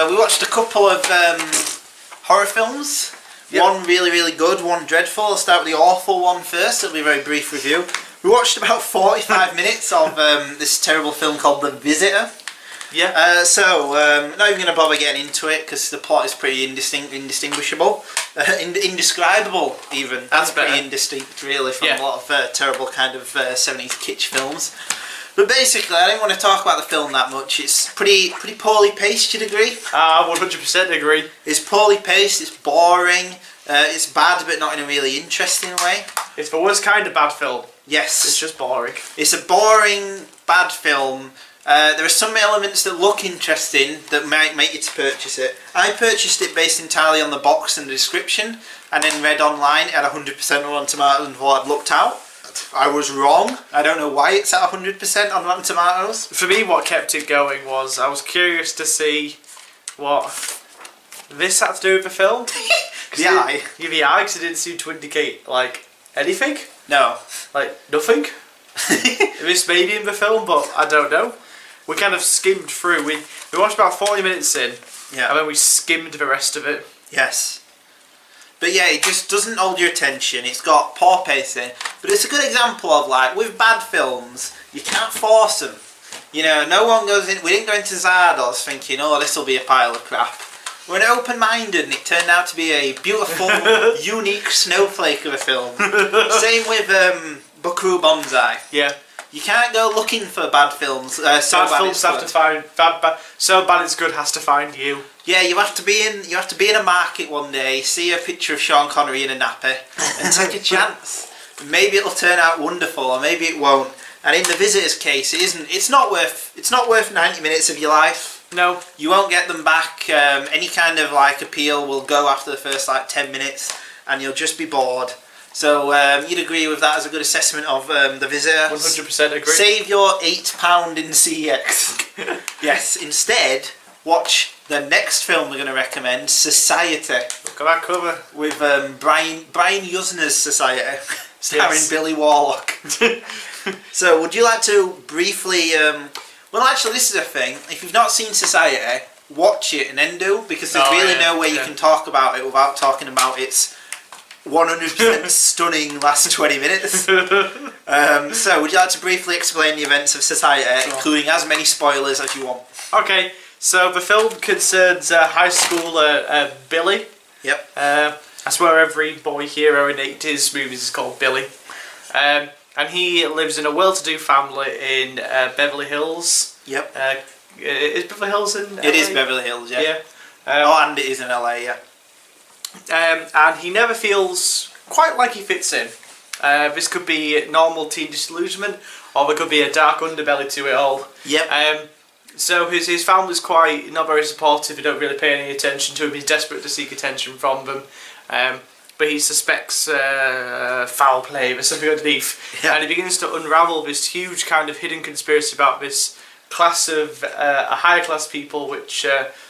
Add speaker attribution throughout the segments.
Speaker 1: We watched a couple of horror films. Yep. One really, really good, one dreadful. I'll start with the awful one first. It'll be a very brief review. We watched about 45 minutes of this terrible film called The Visitor.
Speaker 2: Yeah.
Speaker 1: Not even going to bother getting into it because the plot is pretty indistinguishable. Indescribable, even.
Speaker 2: That's
Speaker 1: pretty indistinct, really, from a lot of terrible kind of 70s kitsch films. But basically, I don't want to talk about the film that much. It's pretty poorly paced, you'd agree?
Speaker 2: 100% agree.
Speaker 1: It's poorly paced, it's boring, it's bad but not in a really interesting way.
Speaker 2: It's the worst kind of bad film.
Speaker 1: Yes.
Speaker 2: It's just boring.
Speaker 1: It's a boring, bad film. There are some elements that look interesting that might make you to purchase it. I purchased it based entirely on the box and the description, and then read online it had 100% on Rotten Tomatoes and thought I'd looked out. I was wrong. I don't know why it's at 100% on Rotten Tomatoes.
Speaker 2: For me, what kept it going was I was curious to see what this had to do with the film.
Speaker 1: The eye?
Speaker 2: Yeah, the eye, because it didn't seem to indicate, like, anything.
Speaker 1: No.
Speaker 2: Like, nothing. This may be in the film, but I don't know. We kind of skimmed through. We watched about 40 minutes in, and then we skimmed the rest of it.
Speaker 1: Yes. But yeah, it just doesn't hold your attention. It's got poor pacing, but it's a good example of, like, with bad films, you can't force them. You know, no one goes in. We didn't go into Zardos thinking, oh, this will be a pile of crap. We're open-minded, and it turned out to be a beautiful, unique snowflake of a film. Same with Buckaroo Banzai.
Speaker 2: Yeah.
Speaker 1: You can't go looking for bad films.
Speaker 2: Bad films have to find so bad it's good has to find you.
Speaker 1: Yeah, you have to be in a market one day, see a picture of Sean Connery in a nappy, and take a chance. Maybe it'll turn out wonderful, or maybe it won't. And in The Visitor's case, it isn't. It's not worth 90 minutes of your life.
Speaker 2: No,
Speaker 1: you won't get them back. Any kind of like appeal will go after the first like 10 minutes, and you'll just be bored. So you'd agree with that as a good assessment of The Visitor?
Speaker 2: 100% agree.
Speaker 1: Save your £8 in CX. Yes, instead, watch the next film we're going to recommend, Society.
Speaker 2: Look at that cover.
Speaker 1: With Brain Yuzna's Society, starring Billy Warlock. So would you like to briefly... well, actually, this is a thing. If you've not seen Society, watch it and then do, because there's really no way you can talk about it without talking about its 100% stunning last 20 minutes. So, would you like to briefly explain the events of Society, including as many spoilers as you want?
Speaker 2: Okay, so the film concerns high schooler Billy.
Speaker 1: Yep.
Speaker 2: That's where every boy hero in 80s movies is called Billy. And he lives in a well-to-do family in Beverly Hills.
Speaker 1: Yep.
Speaker 2: Is Beverly Hills in LA?
Speaker 1: It is Beverly Hills, yeah.
Speaker 2: Yeah.
Speaker 1: And it is in LA, yeah.
Speaker 2: And he never feels quite like he fits in. This could be normal teen disillusionment, or there could be a dark underbelly to it all.
Speaker 1: Yep.
Speaker 2: So his family's quite not very supportive. They don't really pay any attention to him. He's desperate to seek attention from them. But he suspects foul play. There's something underneath. Yeah. And he begins to unravel this huge kind of hidden conspiracy about this class of a higher class people which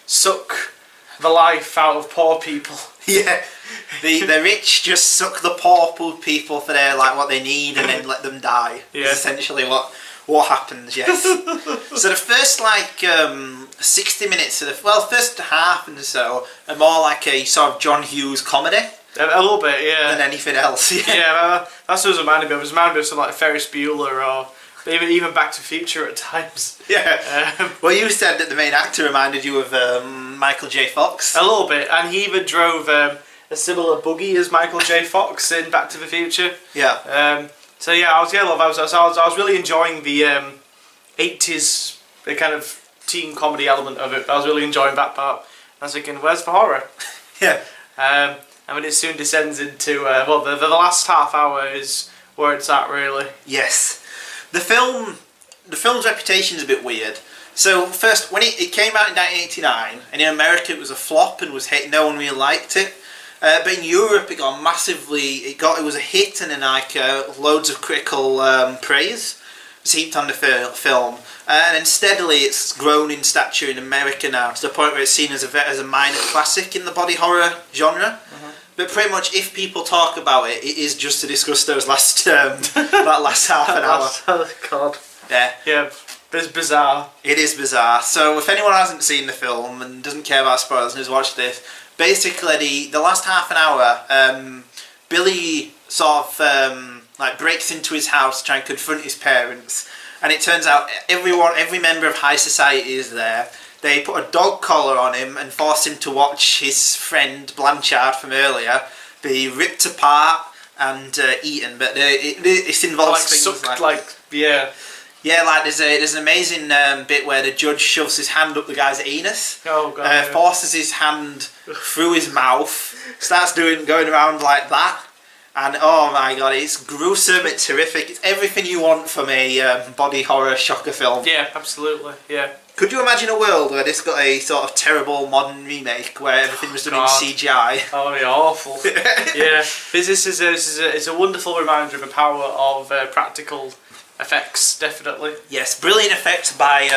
Speaker 2: suck the life out of poor people.
Speaker 1: Yeah, the rich just suck the poor people for their what they need and then let them die. Yeah, is essentially what happens. Yes. So the first 60 minutes of the first half and so are more like a sort of John Hughes comedy.
Speaker 2: A little bit, yeah.
Speaker 1: Than anything else.
Speaker 2: Yeah, that's what it reminded me of. It reminded me of something like Ferris Bueller or even Back to the Future at times.
Speaker 1: Yeah. Well, you said that the main actor reminded you of Michael J. Fox.
Speaker 2: A little bit, and he even drove a similar buggy as Michael J. Fox in Back to the Future.
Speaker 1: Yeah.
Speaker 2: So yeah, I was really enjoying the 80s, the kind of teen comedy element of it. I was really enjoying that part. I was thinking, where's the horror?
Speaker 1: Yeah.
Speaker 2: I mean, it soon descends into the last half hour is where it's at, really.
Speaker 1: Yes. The film's reputation is a bit weird. So first, when it came out in 1989, and in America it was a flop and was hit. No one really liked it. But in Europe it got massively. It was a hit and then loads of critical praise was heaped on the film. And then steadily it's grown in stature in America now to the point where it's seen as a minor classic in the body horror genre. Mm-hmm. But pretty much, if people talk about it, it is just to discuss those last that last half an hour.
Speaker 2: Oh God.
Speaker 1: Yeah.
Speaker 2: Yeah. It's bizarre.
Speaker 1: It is bizarre. So if anyone hasn't seen the film and doesn't care about spoilers and has watched this, basically the last half an hour, Billy sort of like breaks into his house to try and confront his parents, and it turns out every member of high society is there. They put a dog collar on him and force him to watch his friend Blanchard from earlier be ripped apart and eaten, but it involves
Speaker 2: Like
Speaker 1: things
Speaker 2: sucked,
Speaker 1: like
Speaker 2: yeah.
Speaker 1: Yeah, like there's an amazing bit where the judge shoves his hand up the guy's anus,
Speaker 2: Oh god. Yeah.
Speaker 1: forces his hand through his mouth, starts going around like that, and oh my god, it's gruesome, it's horrific, it's everything you want from a body horror shocker film.
Speaker 2: Yeah, absolutely. Yeah.
Speaker 1: Could you imagine a world where this got a sort of terrible modern remake where everything was done in CGI?
Speaker 2: Oh, it'd be awful. Yeah. This is a wonderful reminder of the power of practical effects, definitely.
Speaker 1: Yes, brilliant effects by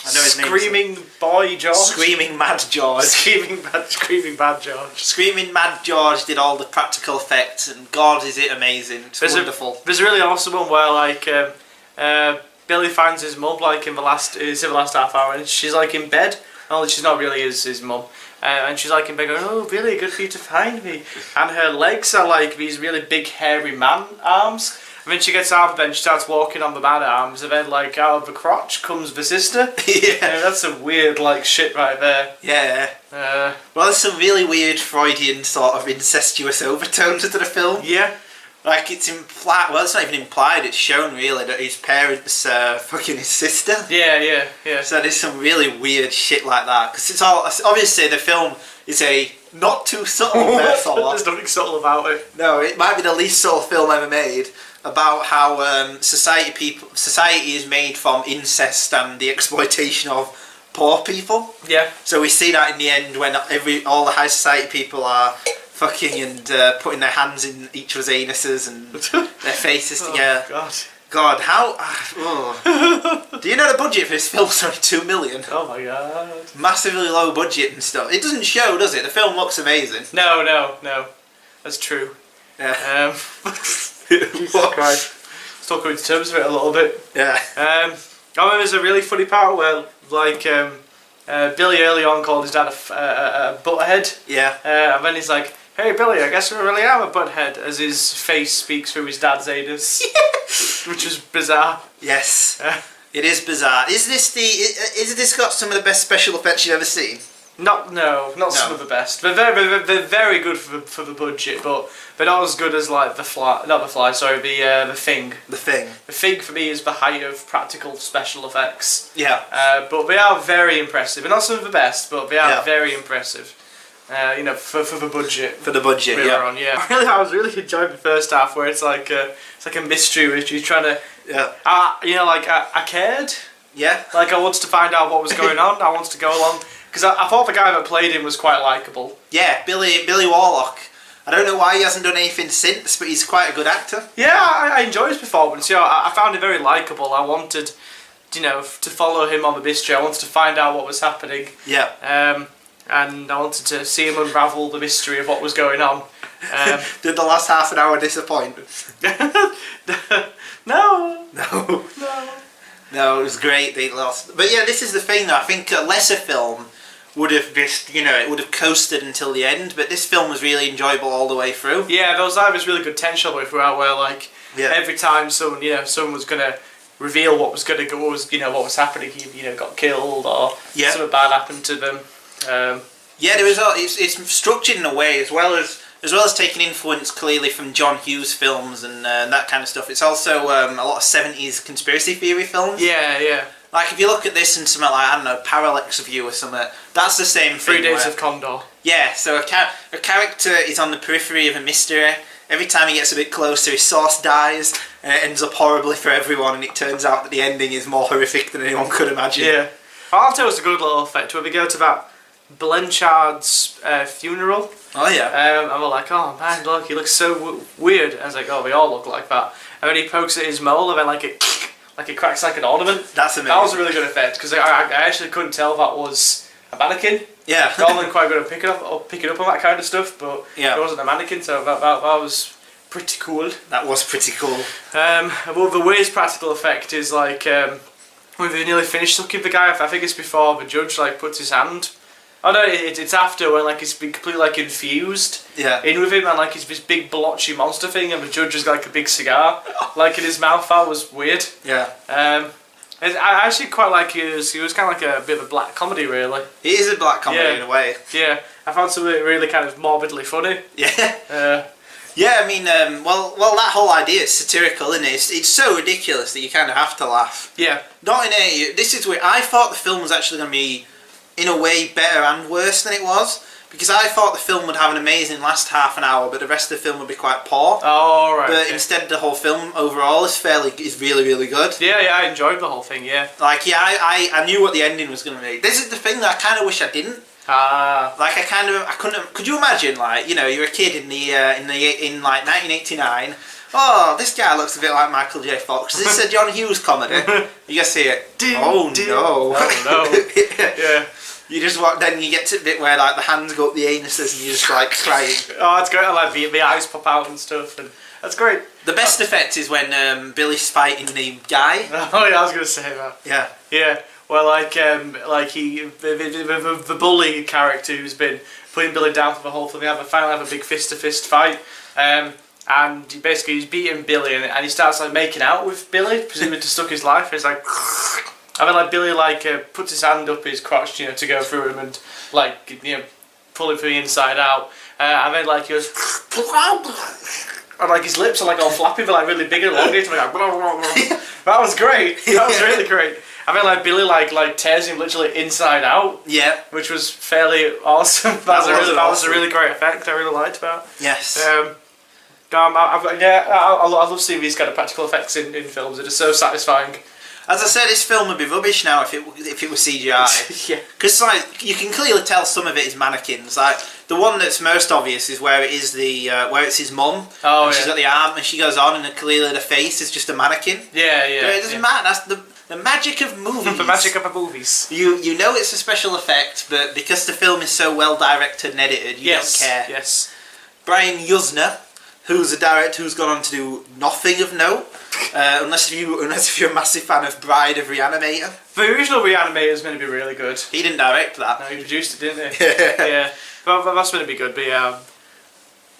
Speaker 1: I know his name.
Speaker 2: Screaming Boy George.
Speaker 1: Screaming Mad George.
Speaker 2: Screaming Bad George.
Speaker 1: Screaming Mad George did all the practical effects, and God, is it amazing! It's wonderful.
Speaker 2: There's a really awesome one where like Billy finds his mum like in the last half hour, and she's like in bed. Only she's not really his mum. And she's like in bed going, "Oh, Billy, good for you to find me." And her legs are like these really big hairy man arms. And then she gets out of bed and she starts walking on the man arms, and then like out of the crotch comes the sister.
Speaker 1: Yeah.
Speaker 2: That's some weird like shit right there.
Speaker 1: Yeah. Well, there's some really weird Freudian sort of incestuous overtones to the film.
Speaker 2: Yeah.
Speaker 1: Like it's implied. Well, it's not even implied. It's shown really that his parents fucking his sister.
Speaker 2: Yeah.
Speaker 1: So there's some really weird shit like that, because it's all obviously the film is a not too subtle metaphor.
Speaker 2: There's nothing subtle about it.
Speaker 1: No, it might be the least subtle film ever made about how society is made from incest and the exploitation of poor people.
Speaker 2: Yeah.
Speaker 1: So we see that in the end when all the high society people are fucking and putting their hands in each other's anuses and their faces together.
Speaker 2: God.
Speaker 1: God, how? Do you know the budget for this film's only $2 million?
Speaker 2: Oh my god.
Speaker 1: Massively low budget and stuff. It doesn't show, does it? The film looks amazing.
Speaker 2: No. That's true.
Speaker 1: Yeah.
Speaker 2: What? Let's talk into terms of it a little bit.
Speaker 1: Yeah.
Speaker 2: I remember there's a really funny part where like Billy early on called his dad a butthead.
Speaker 1: Yeah.
Speaker 2: And then he's like, "Hey Billy, I guess I really am a butthead," as his face speaks through his dad's anus. Which is bizarre.
Speaker 1: Yes. It is bizarre. Is this got some of the best special effects you've ever seen?
Speaker 2: Not some of the best. They're very good for the budget, but they're not as good as like the Thing.
Speaker 1: The Thing.
Speaker 2: The Thing for me is the height of practical special effects.
Speaker 1: Yeah.
Speaker 2: But they are very impressive. They're not some of the best, but they are very impressive. For the budget.
Speaker 1: For the budget,
Speaker 2: yeah. I was really enjoying the first half where it's like a mystery where she's trying to.
Speaker 1: Yeah.
Speaker 2: I cared.
Speaker 1: Yeah.
Speaker 2: Like I wanted to find out what was going on. I wanted to go along because I thought the guy that played him was quite likeable.
Speaker 1: Yeah, Billy Warlock. I don't know why he hasn't done anything since, but he's quite a good actor.
Speaker 2: Yeah, I enjoyed his performance. I found him very likeable. I wanted, to follow him on the mystery. I wanted to find out what was happening.
Speaker 1: Yeah.
Speaker 2: And I wanted to see him unravel the mystery of what was going on.
Speaker 1: Did the last half an hour disappoint?
Speaker 2: No.
Speaker 1: No, it was great. They lost, but yeah, this is the thing though. I think a lesser film would have just, it would have coasted until the end. But this film was really enjoyable all the way through.
Speaker 2: Yeah, there was really good tension all the way throughout. Where like every time someone was gonna reveal what was gonna go, what was happening, he got killed or something bad happened to them.
Speaker 1: There was it's structured in a way as well as taking influence clearly from John Hughes films and that kind of stuff. It's also a lot of 70s conspiracy theory films.
Speaker 2: Yeah.
Speaker 1: Like if you look at this and something like, I don't know, Parallax View or something, that's the same thing.
Speaker 2: 3 Days of Condor. Yeah,
Speaker 1: so a character is on the periphery of a mystery. Every time he gets a bit closer, his source dies, and it ends up horribly for everyone, and it turns out that the ending is more horrific than anyone could imagine.
Speaker 2: Yeah. I'll tell us a good little effect where we go to that Blanchard's funeral.
Speaker 1: Oh yeah.
Speaker 2: And we're like, oh man, look, he looks so weird. And I was like, oh, we all look like that. And then he pokes at his mole, and then like it cracks like an ornament.
Speaker 1: That's amazing.
Speaker 2: That was a really good effect because I actually couldn't tell that was a mannequin.
Speaker 1: Yeah.
Speaker 2: Normally quite good at picking up on that kind of stuff, but
Speaker 1: it
Speaker 2: wasn't a mannequin, so that was pretty cool.
Speaker 1: That was pretty cool.
Speaker 2: Well, the weirdest practical effect is like when they nearly finished sucking the guy. I think it's before the judge like puts his hand. Oh no, it's after when like he's been completely like infused in with him and like he's this big blotchy monster thing and the judge has got like a big cigar like in his mouth. That was weird.
Speaker 1: Yeah.
Speaker 2: I actually quite like he was kind of like a bit of a black comedy really.
Speaker 1: It is a black comedy in a way.
Speaker 2: Yeah, I found some of it really kind of morbidly funny.
Speaker 1: Yeah. Yeah, I mean, well, that whole idea is satirical, isn't it? It's so ridiculous that you kind of have to laugh.
Speaker 2: Yeah.
Speaker 1: Not in a... This is where I thought the film was actually going to be, in a way, better and worse than it was. Because I thought the film would have an amazing last half an hour, but the rest of the film would be quite poor.
Speaker 2: Oh, right.
Speaker 1: But instead, the whole film overall is really, really good.
Speaker 2: Yeah, I enjoyed the whole thing, yeah.
Speaker 1: Like, yeah, I knew what the ending was going to be. This is the thing that I kind of wish I didn't. Like I couldn't. Could you imagine, like, you know, you're a kid in like 1989. Oh, this guy looks a bit like Michael J. Fox. Is this a John Hughes comedy? You guys see it? No!
Speaker 2: Yeah.
Speaker 1: You just walk. Then you get to the bit where like the hands go up the anuses and you're just like crying.
Speaker 2: Oh, it's great. I like the eyes pop out and stuff, and that's great.
Speaker 1: The best effect is when Billy's fighting the guy.
Speaker 2: Oh yeah, I was gonna say that.
Speaker 1: Yeah.
Speaker 2: Yeah. Well, like the bully character who's been putting Billy down for the whole thing, they finally have a big fist-to-fist fight, and he's beating Billy, and he starts like making out with Billy, presumably to suck his life. And it's like, and then like Billy puts his hand up his crotch, you know, to go through him and like, you know, pull him from the inside out, and then like he goes, and like his lips are like all flappy, but like really big and elongated. Like, that was great. That was really great. I mean, like Billy, like tears him literally inside out. Yeah, which was fairly awesome. That was a really great effect. I really liked that.
Speaker 1: Yes.
Speaker 2: I love seeing these kind of practical effects in films. It is so satisfying.
Speaker 1: As I said, this film would be rubbish now if it was CGI.
Speaker 2: Yeah.
Speaker 1: Because like you can clearly tell some of it is mannequins. Like the one that's most obvious is where it is where it's his mum.
Speaker 2: Oh,
Speaker 1: and she's got the arm and she goes on and clearly the face is just a mannequin.
Speaker 2: Yeah.
Speaker 1: It doesn't matter. That's the magic of movies.
Speaker 2: The magic of the movies.
Speaker 1: You know it's a special effect, but because the film is so well directed and edited, you don't care.
Speaker 2: Yes.
Speaker 1: Brain Yuzna, who's a director who's gone on to do nothing of note, unless you're a massive fan of Bride of Reanimator.
Speaker 2: The original Reanimator is going to be really good.
Speaker 1: He didn't direct that.
Speaker 2: No, he produced it, didn't he? Yeah. But that's going to be good. But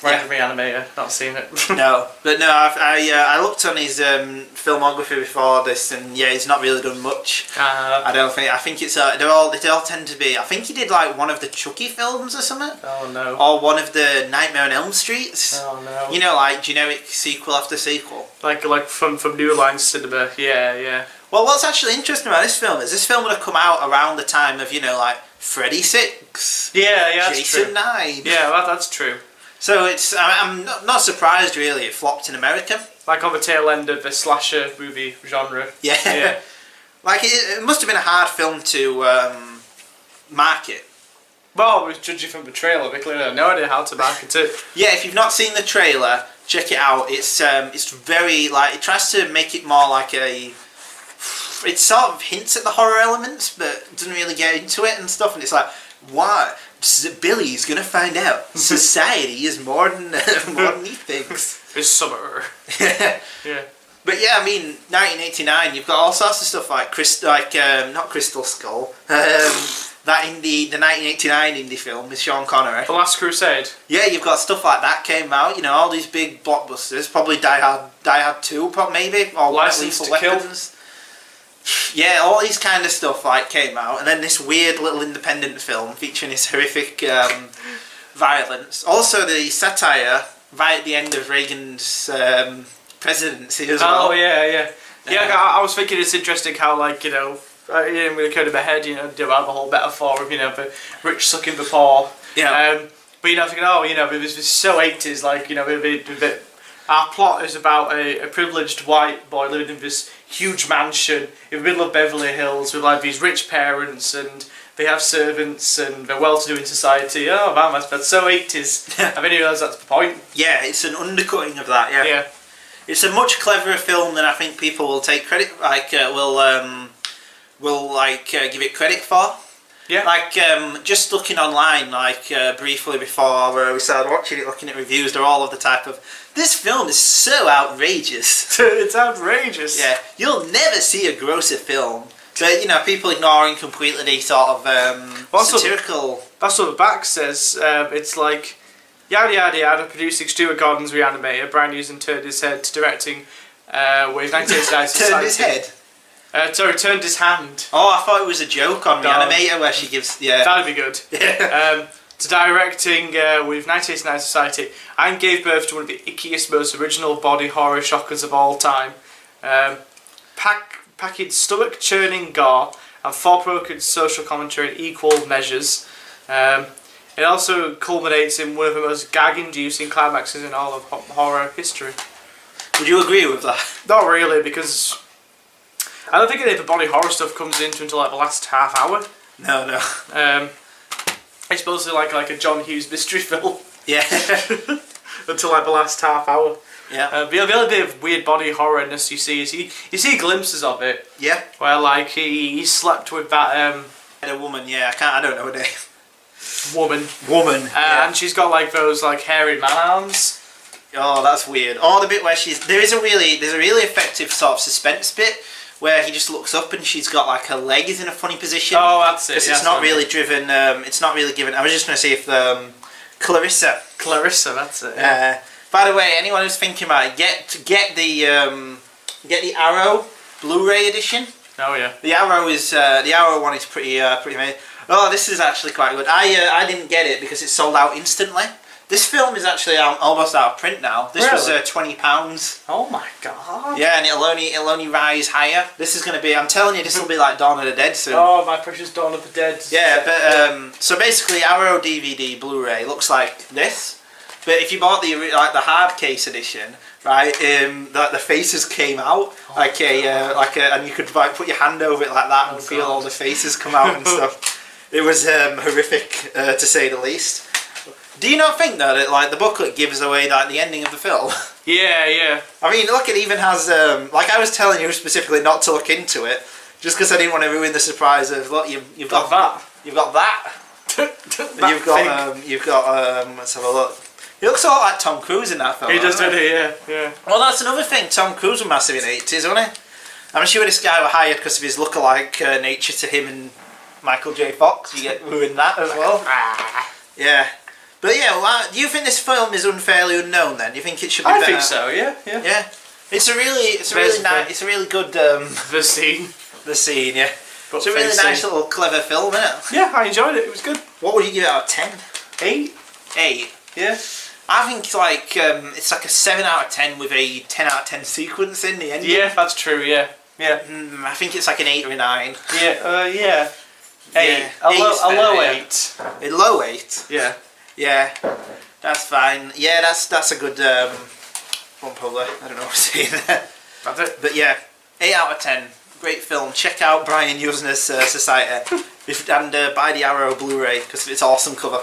Speaker 2: Bride of Reanimator, not seen it.
Speaker 1: No, but no, I looked on his filmography before this, and yeah, he's not really done much. I don't think. I think it's they all tend to be. I think he did like one of the Chucky films or something.
Speaker 2: Oh no.
Speaker 1: Or one of the Nightmare on Elm Streets.
Speaker 2: Oh no.
Speaker 1: You know, like generic sequel after sequel.
Speaker 2: Like from New Line Cinema. Yeah.
Speaker 1: Well, what's actually interesting about this film is this film would have come out around the time of, you know, like Freddy 6.
Speaker 2: Yeah, that's
Speaker 1: Jason
Speaker 2: true.
Speaker 1: 9.
Speaker 2: Yeah, that's true.
Speaker 1: So I'm not surprised really it flopped in America.
Speaker 2: Like on the tail end of the slasher movie genre.
Speaker 1: Yeah. Like it must have been a hard film to market.
Speaker 2: Well, judging from the trailer, they clearly have no idea how to market it.
Speaker 1: Yeah, if you've not seen the trailer, check it out. It's very like it tries to make it more like a. It sort of hints at the horror elements, but doesn't really get into it and stuff. And it's like, what? Billy's gonna find out society is more than he thinks.
Speaker 2: It's summer.
Speaker 1: Yeah. But yeah, I mean, 1989. You've got all sorts of stuff like not Crystal Skull. That the 1989 indie film with Sean Connery.
Speaker 2: The Last Crusade.
Speaker 1: Yeah, you've got stuff like that came out. You know, all these big blockbusters. Probably Die Hard 2, maybe, or
Speaker 2: License to Kill.
Speaker 1: Yeah, all these kind of stuff like came out, and then this weird little independent film featuring this horrific violence. Also, the satire right at the end of Reagan's presidency as well.
Speaker 2: Oh yeah. I was thinking it's interesting how like it didn't really occur to my head, you know, do have a whole metaphor of, you know, the rich sucking the poor.
Speaker 1: Yeah.
Speaker 2: But you know, thinking, it was so 80s, like, you know, our plot is about a privileged white boy living in this huge mansion in the middle of Beverly Hills with like these rich parents, and they have servants and they're well-to-do in society. Oh man, that's so 80s. I didn't realise that's the point.
Speaker 1: Yeah, it's an undercutting of that. Yeah. It's a much cleverer film than I think people will take credit. Will give it credit for.
Speaker 2: Yeah.
Speaker 1: Like just looking online, briefly before we started watching it, looking at reviews, they're all of the type of, this film is so outrageous.
Speaker 2: It's outrageous.
Speaker 1: Yeah, you'll never see a grosser film But you know, people ignoring completely the sort of satirical.
Speaker 2: That's what the back says. It's like yada yada yada. Producing Stuart Gordon's Reanimator. Brian Yuzna turned his head to directing with 1989
Speaker 1: Turned his head.
Speaker 2: Sorry, turned his hand.
Speaker 1: Oh, I thought it was a joke on Reanimator where she gives. Yeah.
Speaker 2: That'd be good.
Speaker 1: Yeah.
Speaker 2: To directing with 1989 Society, and gave birth to one of the ickiest, most original body horror shockers of all time. Packaged stomach-churning gore and thought-provoking social commentary in equal measures. It also culminates in one of the most gag-inducing climaxes in all of horror history.
Speaker 1: Would you agree with that?
Speaker 2: Not really, because I don't think any of the body horror stuff comes into until like the last half hour.
Speaker 1: No.
Speaker 2: It's mostly like a John Hughes mystery film.
Speaker 1: Yeah.
Speaker 2: Until like the last half hour.
Speaker 1: Yeah.
Speaker 2: The other bit of weird body horrorness you see is you see glimpses of it.
Speaker 1: Yeah.
Speaker 2: Where like he slept with that
Speaker 1: A woman. Yeah. I don't know her name.
Speaker 2: Woman.
Speaker 1: Yeah.
Speaker 2: And she's got like those like hairy man arms.
Speaker 1: Oh, that's weird. Or the bit where there's a really effective sort of suspense bit where he just looks up and she's got like her leg is in a funny position.
Speaker 2: Oh, that's it.
Speaker 1: Because it's not really driven. It's not really given. I was just going to say if Clarissa,
Speaker 2: that's it. Yeah.
Speaker 1: By the way, anyone who's thinking about it, get the Arrow Blu-ray edition.
Speaker 2: Oh yeah.
Speaker 1: The Arrow one is pretty amazing. Oh, this is actually quite good. I didn't get it because it sold out instantly. This film is actually almost out of print now. This was £20.
Speaker 2: Oh my god.
Speaker 1: Yeah, and it'll only rise higher. This is going to be. I'm telling you, this will be like Dawn of the Dead soon.
Speaker 2: Oh, my precious Dawn of the Dead.
Speaker 1: Yeah, but so basically, Arrow DVD Blu-ray looks like this. But if you bought the hard case edition, right, the faces came out and you could put your hand over it like that and feel all the faces come out and stuff. It was horrific to say the least. Do you not think though that like the booklet gives away like the ending of the film?
Speaker 2: Yeah.
Speaker 1: I mean, look, it even has like I was telling you specifically not to look into it, just because I didn't want to ruin the surprise of look, you've got that, you've got that, you've got let's have a look. He looks a lot like Tom Cruise in that film.
Speaker 2: He does, doesn't he? Yeah.
Speaker 1: Well, that's another thing. Tom Cruise was massive in the 80s, wasn't he? I'm sure this guy was hired because of his lookalike nature to him and Michael J. Fox. You get ruined that as well. Yeah. But yeah, well, do you think this film is unfairly unknown then? Do you think it should be better?
Speaker 2: I think so, yeah.
Speaker 1: It's a really nice, it's a really good...
Speaker 2: The scene,
Speaker 1: yeah. It's a really nice little clever film, isn't it?
Speaker 2: Yeah, I enjoyed it, it was good.
Speaker 1: What would you give it out of 10?
Speaker 2: 8.
Speaker 1: 8?
Speaker 2: Yeah.
Speaker 1: I think it's like a 7 out of 10 with a 10 out of 10 sequence in the end.
Speaker 2: Yeah, that's true, yeah.
Speaker 1: I think it's like an 8 or a 9.
Speaker 2: Yeah, 8.
Speaker 1: Yeah,
Speaker 2: A low 8.
Speaker 1: A low 8?
Speaker 2: Yeah.
Speaker 1: Yeah, that's fine. Yeah, that's a good one probably. I don't know what to say there.
Speaker 2: That's it.
Speaker 1: But yeah, 8 out of 10. Great film. Check out Brian Yuzna's Society and buy the Arrow Blu-ray because of its awesome cover.